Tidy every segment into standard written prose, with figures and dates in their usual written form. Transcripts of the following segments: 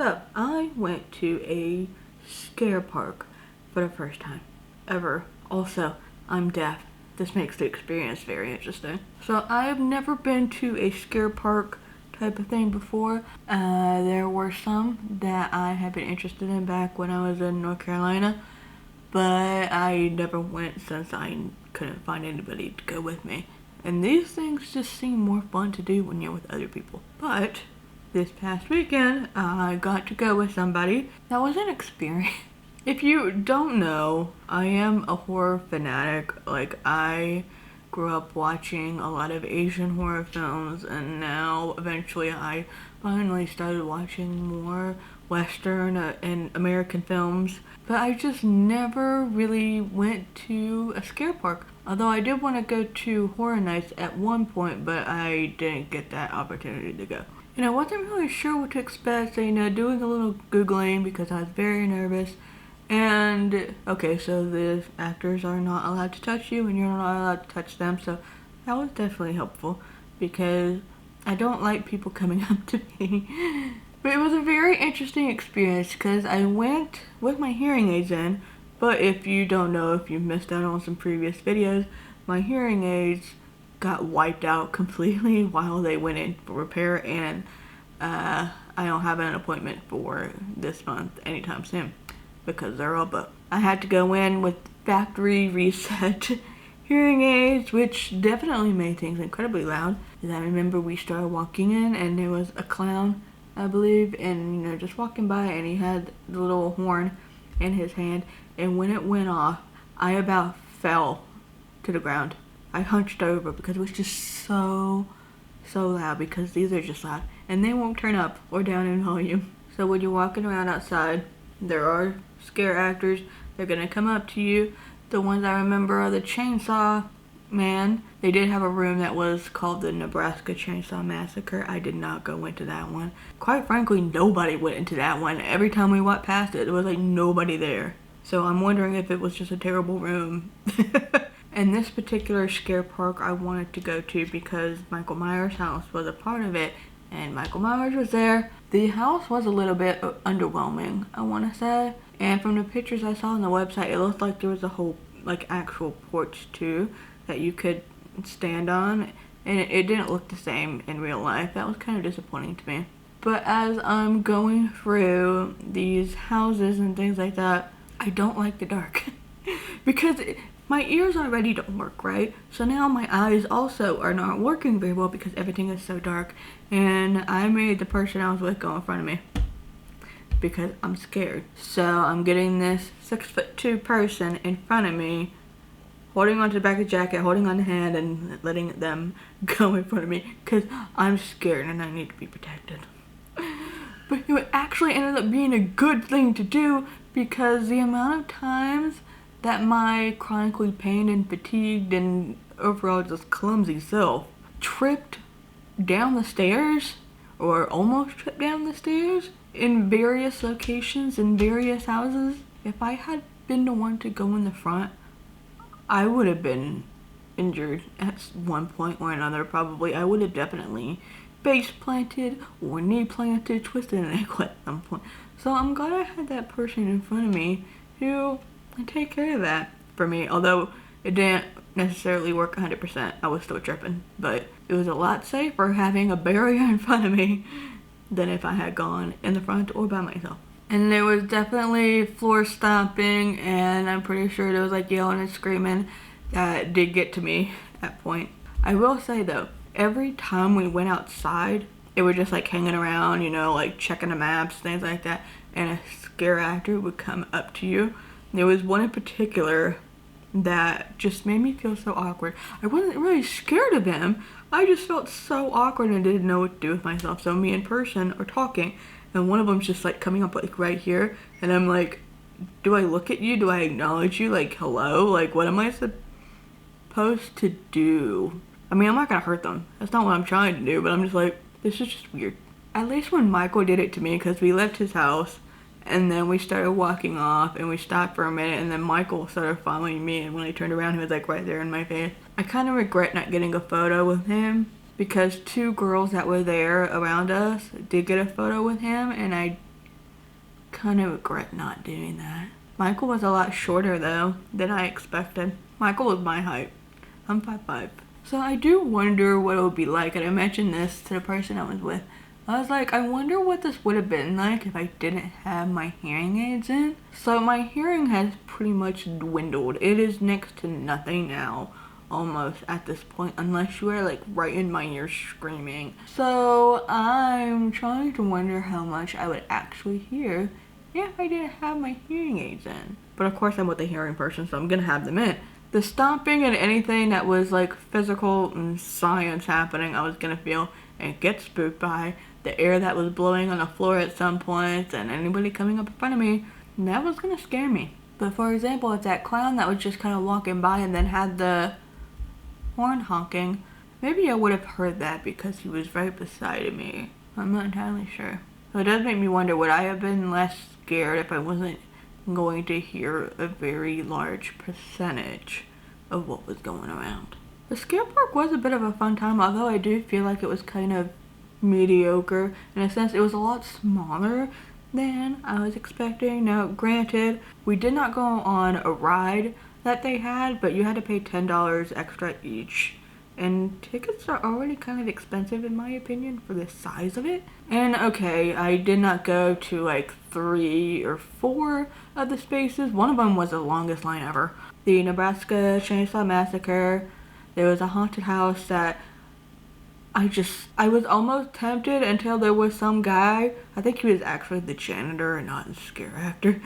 So, I went to a scare park for the first time ever. Also, I'm deaf. This makes the experience very interesting. So, I've never been to a scare park type of thing before. There were some that I had been interested in back when I was in North Carolina, but I never went since I couldn't find anybody to go with me. And these things just seem more fun to do when you're with other people. But this past weekend, I got to go with somebody. That was an experience. If you don't know, I am a horror fanatic. Like, I grew up watching a lot of Asian horror films, and now eventually I finally started watching more Western and American films. But I just never really went to a scare park. Although I did want to go to Horror Nights at one point, but I didn't get that opportunity to go. And I wasn't really sure what to expect, so, doing a little Googling because I was very nervous. And, okay, so the actors are not allowed to touch you and you're not allowed to touch them, so that was definitely helpful because I don't like people coming up to me. But it was a very interesting experience because I went with my hearing aids in, but if you don't know, if you missed out on some previous videos, my hearing aids got wiped out completely while they went in for repair, and I don't have an appointment for this month anytime soon because they're all booked. I had to go in with factory reset hearing aids, which definitely made things incredibly loud. And I remember we started walking in and there was a clown, I believe, and just walking by, and he had the little horn in his hand, and when it went off, I about fell to the ground. I hunched over because it was just so loud, because these are just loud and they won't turn up or down in volume. So when you're walking around outside, there are scare actors. They're gonna come up to you. The ones I remember are the Chainsaw Man. They did have a room that was called the Nebraska Chainsaw Massacre. I did not go into that one. Quite frankly, nobody went into that one. Every time we walked past it, there was like nobody there. So I'm wondering if it was just a terrible room. And this particular scare park I wanted to go to because Michael Myers' house was a part of it, and Michael Myers was there. The house was a little bit underwhelming, I want to say. And from the pictures I saw on the website, it looked like there was a whole, actual porch too that you could stand on, and it didn't look the same in real life. That was kind of disappointing to me. But as I'm going through these houses and things like that, I don't like the dark because my ears already don't work right, so now my eyes also are not working very well because everything is so dark. And I made the person I was with go in front of me because I'm scared. So I'm getting this 6'2" person in front of me, holding onto the back of the jacket, holding on the hand, and letting them go in front of me because I'm scared and I need to be protected. But it actually ended up being a good thing to do because the amount of times that my chronically pained and fatigued and overall just clumsy self tripped down the stairs, or almost tripped down the stairs, in various locations in various houses. If I had been the one to go in the front, I would have been injured at one point or another. Probably I would have definitely face planted or knee planted, twisted an ankle at some point. So I'm glad I had that person in front of me who take care of that for me. Although it didn't necessarily work 100%, I was still tripping, but it was a lot safer having a barrier in front of me than if I had gone in the front or by myself. And there was definitely floor stomping, and I'm pretty sure there was yelling and screaming that did get to me at that point. I will say though, every time we went outside, it was just hanging around, checking the maps, things like that, and a scare actor would come up to you. There was one in particular that just made me feel so awkward. I wasn't really scared of him. I just felt so awkward and didn't know what to do with myself. So me in person are talking, and one of them's just coming up right here, and I'm like, do I look at you? Do I acknowledge you? Hello? What am I supposed to do? I mean, I'm not gonna hurt them. That's not what I'm trying to do, but I'm just this is just weird. At least when Michael did it to me, because we left his house, and then we started walking off, and we stopped for a minute, and then Michael started following me, and when I turned around, he was right there in my face. I kind of regret not getting a photo with him, because two girls that were there around us did get a photo with him, and I kind of regret not doing that. Michael was a lot shorter though than I expected. Michael was my height. I'm 5'5". So I do wonder what it would be like, and I mentioned this to the person I was with. I was like, I wonder what this would have been like if I didn't have my hearing aids in. So my hearing has pretty much dwindled. It is next to nothing now, almost at this point, unless you are like right in my ear screaming. So I'm trying to wonder how much I would actually hear if I didn't have my hearing aids in. But of course I'm with a hearing person, so I'm gonna have them in. The stomping and anything that was like physical and science happening, I was gonna feel and get spooked by. The air that was blowing on the floor at some point, and anybody coming up in front of me, that was gonna scare me. But for example, if that clown that was just kind of walking by and then had the horn honking, maybe I would have heard that because he was right beside me. I'm not entirely sure. So it does make me wonder, would I have been less scared if I wasn't going to hear a very large percentage of what was going around? The scare park was a bit of a fun time, although I do feel like it was kind of mediocre. In a sense, it was a lot smaller than I was expecting. Now, granted, we did not go on a ride that they had, but you had to pay $10 extra each. And tickets are already kind of expensive in my opinion for the size of it. And okay, I did not go to like 3 or 4 of the spaces. One of them was the longest line ever. The Nebraska Chainsaw Massacre. There was a haunted house that I was almost tempted until there was some guy, I think he was actually the janitor and not the scare actor,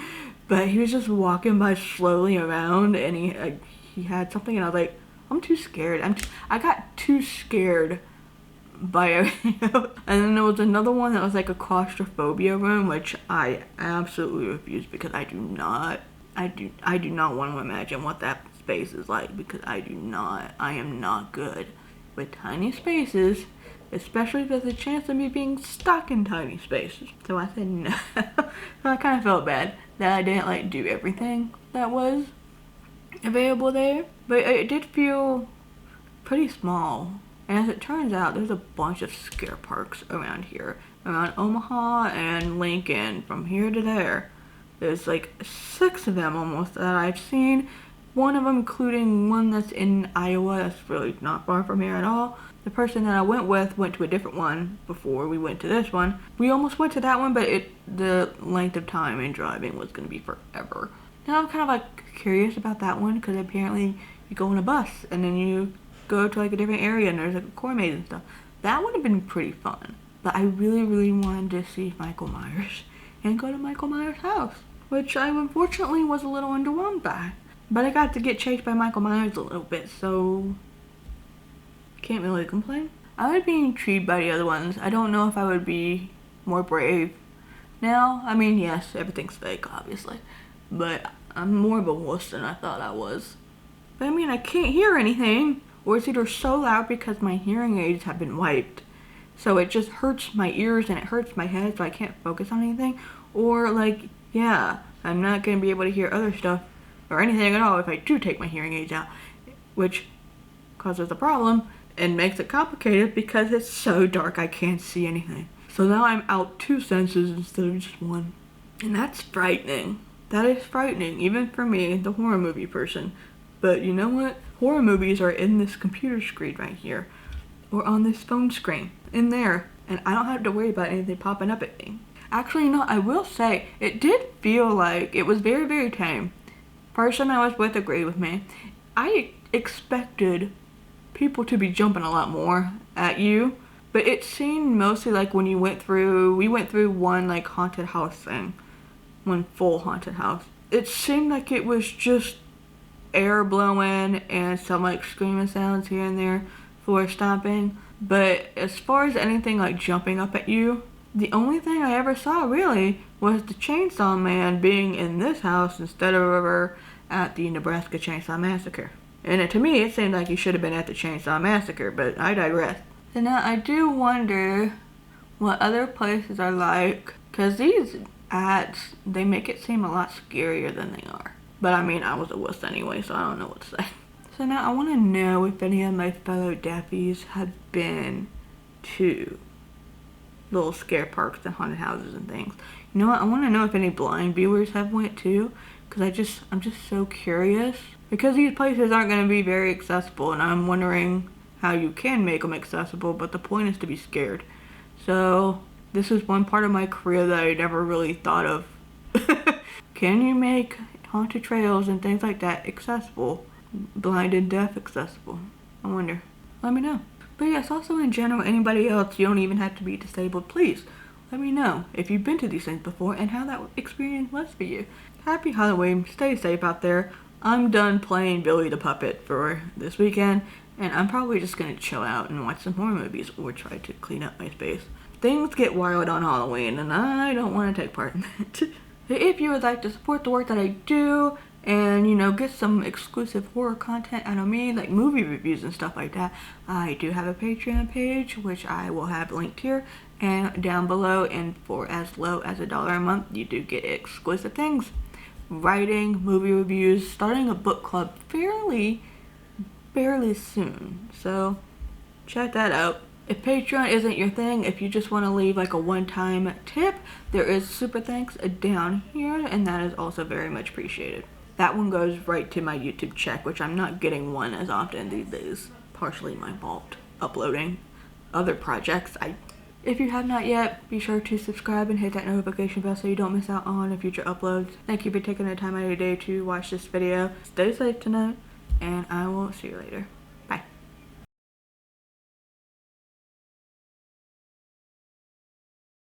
but he was just walking by slowly around, and he had something, and I was like, I'm too scared. I got too scared by everything else. And then there was another one that was like a claustrophobia room, which I absolutely refuse because I do not want to imagine what that space is like, because I am not good with tiny spaces, especially if there's a chance of me being stuck in tiny spaces. So I said no. So I kind of felt bad that I didn't like do everything that was available there, but it did feel pretty small. And as it turns out, there's a bunch of scare parks around here, around Omaha and Lincoln, from here to there. There's like 6 of them almost that I've seen. One of them, including one that's in Iowa, that's really not far from here at all. The person that I went with went to a different one before we went to this one. We almost went to that one, but the length of time in driving was going to be forever. Now I'm kind of like curious about that one, because apparently you go on a bus and then you go to like a different area and there's like a core maze and stuff. That would have been pretty fun. But I really, really wanted to see Michael Myers and go to Michael Myers' house, which I unfortunately was a little underwhelmed by. But I got to get chased by Michael Myers a little bit, so can't really complain. I would be intrigued by the other ones. I don't know if I would be more brave now. I mean, yes, everything's fake, obviously, but I'm more of a wuss than I thought I was. But I mean, I can't hear anything, or it's either so loud because my hearing aids have been wiped, so it just hurts my ears and it hurts my head, so I can't focus on anything, or like, yeah, I'm not gonna be able to hear other stuff or anything at all if I do take my hearing aids out, which causes a problem and makes it complicated because it's so dark I can't see anything. So now I'm out 2 senses instead of just 1. And that's frightening. That is frightening, even for me, the horror movie person. But you know what? Horror movies are in this computer screen right here, or on this phone screen, in there, and I don't have to worry about anything popping up at me. Actually, no, I will say, it did feel like it was very, very tame. Person I was with agreed with me. I expected people to be jumping a lot more at you, but it seemed mostly like when we went through one like haunted house thing, one full haunted house. It seemed like it was just air blowing and some like screaming sounds here and there, floor stomping. But as far as anything like jumping up at you, the only thing I ever saw really was the Chainsaw Man being in this house instead of over at the Nebraska Chainsaw Massacre. And to me, it seemed like he should have been at the Chainsaw Massacre, but I digress. So now I do wonder what other places are like, because these ads, they make it seem a lot scarier than they are. But I mean, I was a wuss anyway, so I don't know what to say. So now I want to know if any of my fellow Dappies have been to little scare parks and haunted houses and things. You know what? I want to know if any blind viewers have went too, because I'm just so curious. Because these places aren't going to be very accessible, and I'm wondering how you can make them accessible, but the point is to be scared. So this is one part of my career that I never really thought of. Can you make haunted trails and things like that accessible? Blind and deaf accessible? I wonder. Let me know. But yes, also in general, anybody else, you don't even have to be disabled, please let me know if you've been to these things before and how that experience was for you. Happy Halloween, stay safe out there. I'm done playing Billy the Puppet for this weekend, and I'm probably just gonna chill out and watch some horror movies or try to clean up my space. Things get wild on Halloween, and I don't want to take part in that. If you would like to support the work that I do, and you know, get some exclusive horror content out of me, like movie reviews and stuff like that, I do have a Patreon page, which I will have linked here and down below, and for as low as $1 a month, you do get exclusive things. Writing, movie reviews, starting a book club fairly soon, so check that out. If Patreon isn't your thing, if you just want to leave like a one-time tip, there is super thanks down here, and that is also very much appreciated. That one goes right to my YouTube check, which I'm not getting one as often these days. Partially my fault. Uploading other projects. If you have not yet, be sure to subscribe and hit that notification bell so you don't miss out on future uploads. Thank you for taking the time out of your day to watch this video. Stay safe tonight, and I will see you later.